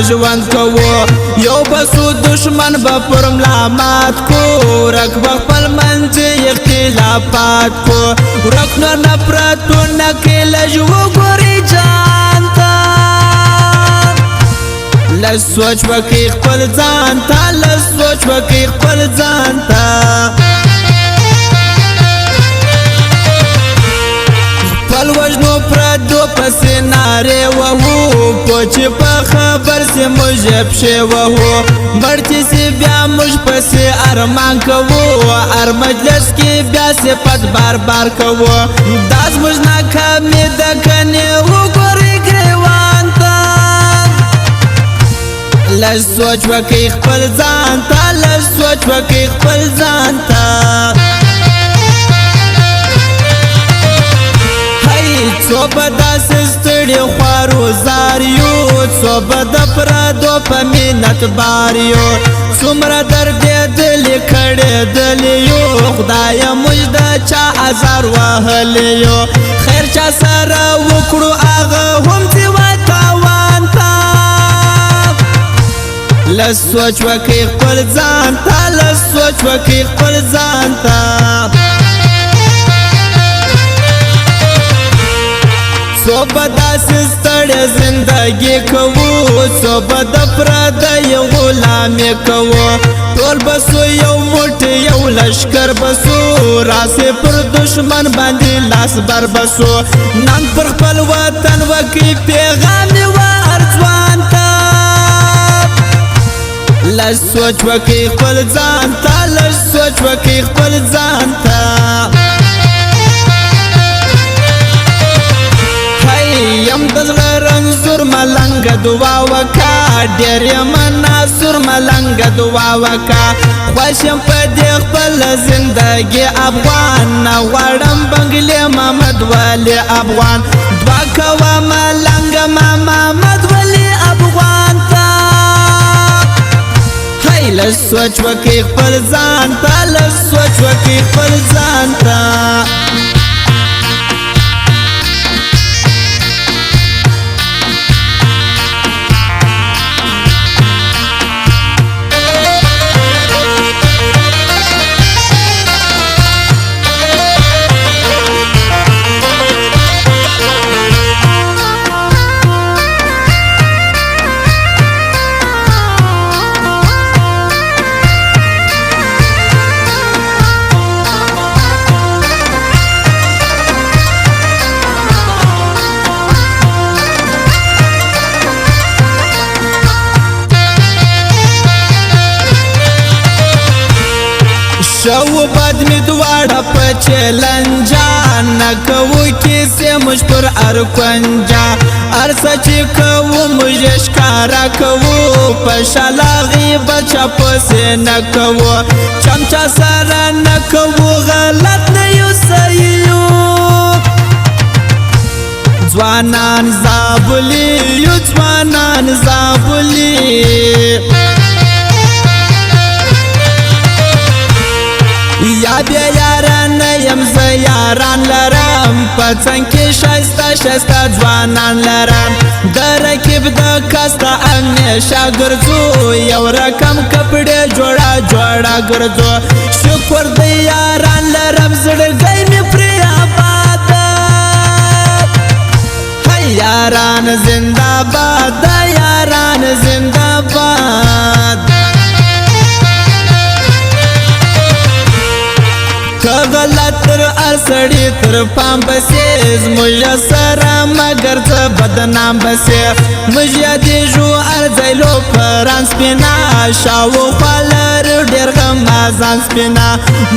ژوند کوو یو بسو دشمن به پر ملا مات کو ورک به خپل منځ اختلافات کو ورک نو نفرتونه کې لږ وګورئ جان ته لږ سوچ وکړئ خپل ځان ته لږ سوچ وکړئ خپل ځان ته خپل وژنو پردو پسې نارې وهو پوچې په خبر سې موږ پښې وهو مړ چې سې بیا موږ پسې ارمان کوو هر مجلس کې بیا صفت بار بار کوو دا زموږ ناکامي ده کنې وګورئ ګریوان ته لږ سوچ وکړئ خپل ځان ته لږ سوچ وکړئ خپل ځان ته څو به داسې ستړي خوارو زار یو څو به د پردو په منت بار یو څومره دردېدلي کړېدلي یو خدایه موږ د چا ازار وهلی یو خیر چا سره وکړو هغه هم چې وای تاوان ته لږ سوچ وکړئ خپل ځان ته لږ سوچ وکړئ خپل ځان ته څو به داسې ستړې زندګي کوو څو به د پردیو غلامي کوو ټول به سو یو موټی یو لشکر به سو راسې پر دشمن باندې لاس بر به سو نن پر خپل وطن وکړي پیغام ور ځوان ته لږ سوچ وکړئ خپل ځان ته لږ سوچ وکړئ خپل ځان ته یم د زړه رنځور ملنګ دعا وکا ډېر یم ناصر ملنګ دعا وکا خوښ یم په دې خپل زندګي افغان نه غواړم بنګلې محمد ولي افغان دعا کوه ملنګ محمد ولي افغان ته هی لږ سوچ وکړئ خپل ځان ته لږ سوچ وکړئ خپل ځان ته شو بد می دواړه په چلنجا نه کوو کیسې موږ پر هر کونجا هر څه چې کوو موږ ښکاره کوو په شلاغي بچه پسې نه کوو چمچا سره نه کوو غلط نه یو صحیح یو ځوانان زابلي یو ځوانان زابلي یا بیا یاران یم زه یاران لرم په څنګ کې ښایسته ښایسته ځوانان لرم د رقیب د کسته همیشه ګرځو یو رقم کپړې جوړه جوړه ګرځو شکر د یاران لرم زړګی مې پرې آباد یاران زنده باد یاران زنده باد غلط تر ارسړی تر پام بسې زموږ سره مگر څه بدنام بسې موږ یادې جو ارځیلو پران سپینا شاوخوا لرو ډېر غمازان سپینا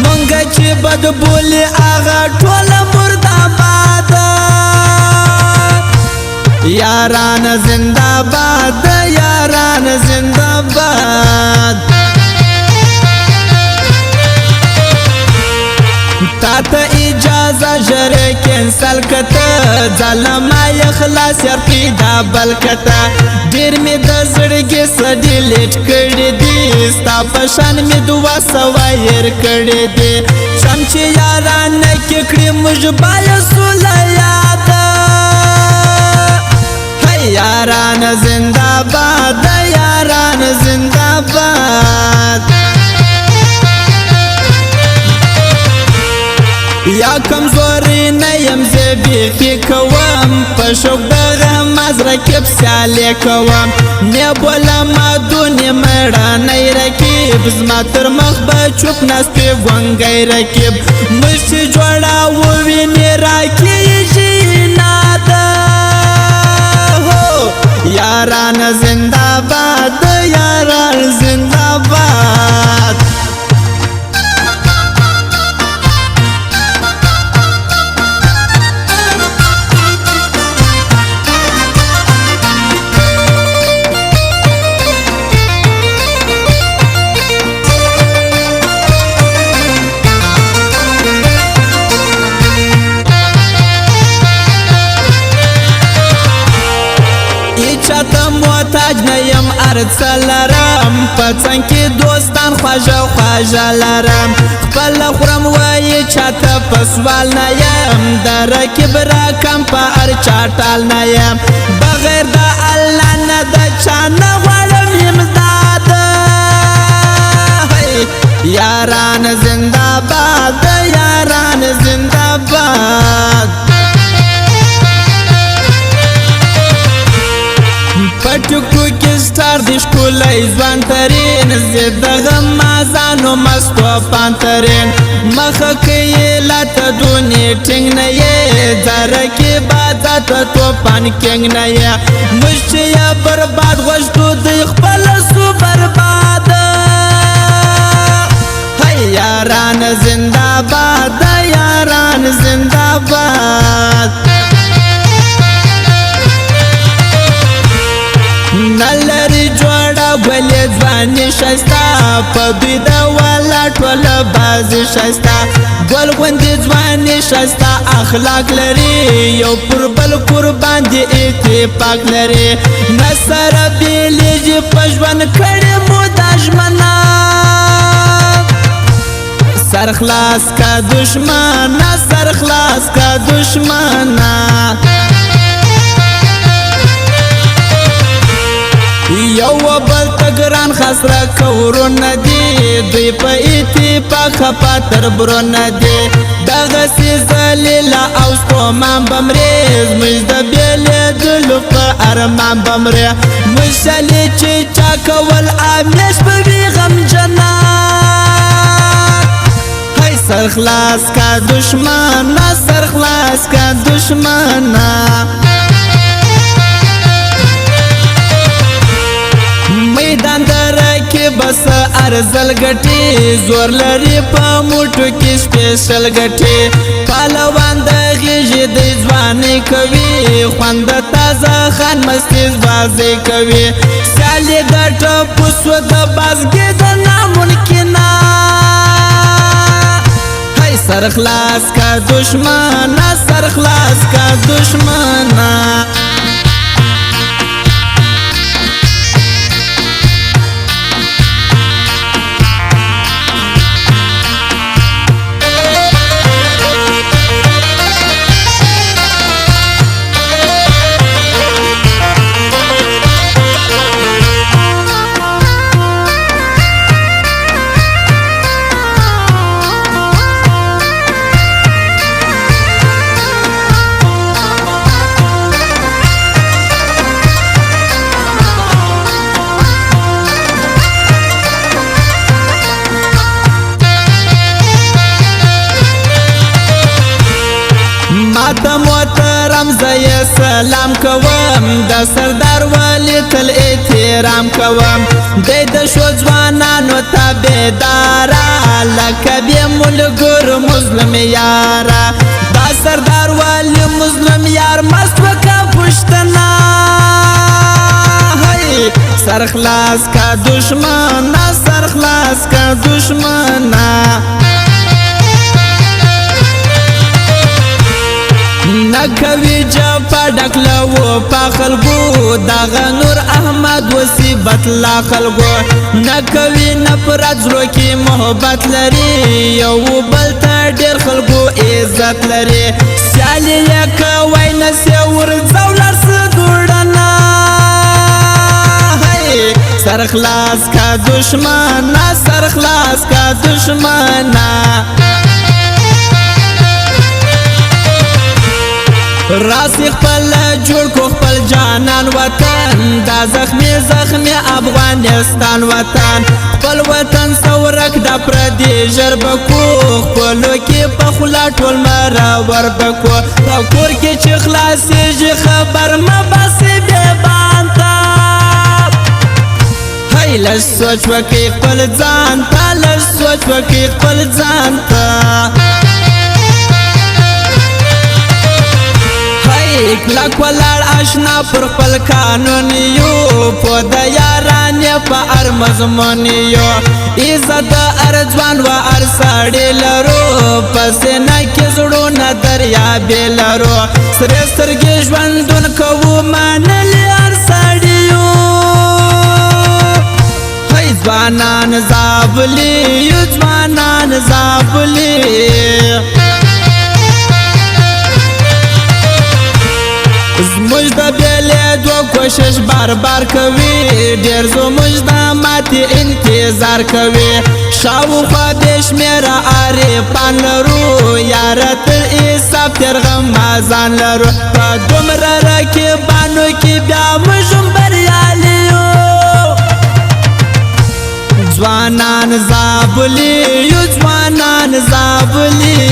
مونږ چې بد بولي هغه ټوله مرداباد یاران زنده باد یاران زنده باد تا ته اجازه ژر کینسل کته ظلمه اخلاص یار پیدا بل کته ډېر مې د زړګي څه ډیلیټ کړي دي ستا په شان مې دوه سوه هېر کړي دي شم چې یارانه کې کړي موږ باید سوله یاده یاران زنداباد یاران زنداباد یا کمزوری نیم زه بیخی کوم په شوق دغه مزرکب سیالی کوم نه بولم دونی مړانی رکیب زما تر مخ به چوپ نستی ګونګی رکیب مشتی جوړه ووینې راکیږي ناده هو یاران زنداباد یاران زنداباد چاته محتاج نیم ارڅ لرم په څنګ کې دوستان خواږه خواږه لرم خپل خورم وایي چاته په سوال نه یم د رکیب راکم په هر چا ټال نه یم بغیر د الله نه د چا نه غواړم امداد یاران زنداباد یاران زنداباد پټکو کې ستار د ښکلی ځوان ترین زه دغه مازانو مستو پانترین مخه کې لاته دونې ټینګ نه یې ځاره کې بازاته توپان کینګ نه یې موږ چې یا برباد غوښتو دوی خپله سو برباد یاران زنداباد یاران زنداباد نلری جوړه ګلې ځواني ښایسته په دوی د والا ټوله بازي ښایسته ګل غوندې ځواني ښایسته اخلاق لري یو پر بل قربان دي اتفاق لري نه سره بېلېږي په ژوند کړې مو دا ژمنه سر خلاص کا دشمنه سر خلاص کا دشمنه یو بل تګران خسره کورونه دي دوی په اتفاق خپه تر برونه دي دغسې ذلیله او ستومان به مرې زموږ د بېلېدلو په ارمان به مرې موږ سلې چې چا کول همیش به وي غمجنه سر خلاص کا دشمنه سر خلاص کا دشمنه میدان در کې بس ارزل ګټي زور لري په موټو کې سپیشل ګټي پهلوان د غیږې د ځوانۍ کوي خوند تازه خان مستي بازي کوي سیالي د ټپوسو د بازګې د ناممکنه سر خلاص کا دشمنه سر خلاص کا دشمنه محترم زه سلام کوم د سردار ولی تل احترام کوم دی د شو ځوانانو تابعداره لکه بې ملګرو مظلوم یاره دا سردار ولی مظلوم یار مست وکه پوښتنه سر خلاص کا دشمنه سر خلاص کا دشمنه نکوي جفا ډکلو په خلکو دغه نور احمد وصیبت لا خلکو نکوي نفرت زړه کې محبت لري یو بل ته ډېر خلکو عزت لري سیالي یې کوئ نه سې ورځو لار څه دوړنه سرخلاص کا دشمنا سرخلاص کا دشمنا راسی خپل جوړ کو خپل جانان وطن دا زخمی زخمی افغانستان وطن خپل وطن سورک دا پردی ژر بکو خپلو کې په خوله ټول مرور بکو په کور کې چې خلاصېږي خبر مه باسې بېبان ته هی لږ سوچ وکړئ خپل ځان ته لږ سوچ وکړئ خپل ځان ته کلک ولاړ آشنا پر خپل قانون یو په د یارانې په هر مضمون یو عزت د هر ځوان و هر سړي لرو په سینه کې زړونه دریابې لرو سرې سترګې ژوندون کوو منلي هر سړي یو هی ځوانان زابلي یو ځوانان زابلي زموږ د بیلیدو کوشش بار بار کوي ډېر زموږ د ماتې انتظار کوي شاوخوا بې شمېره عارفان لرو یاره تر حساب تېر غمازان لرو په دومره رقیبانو کې بیا موږ هم بریالي یو ځوانان زابلي یو ځوانان زابلي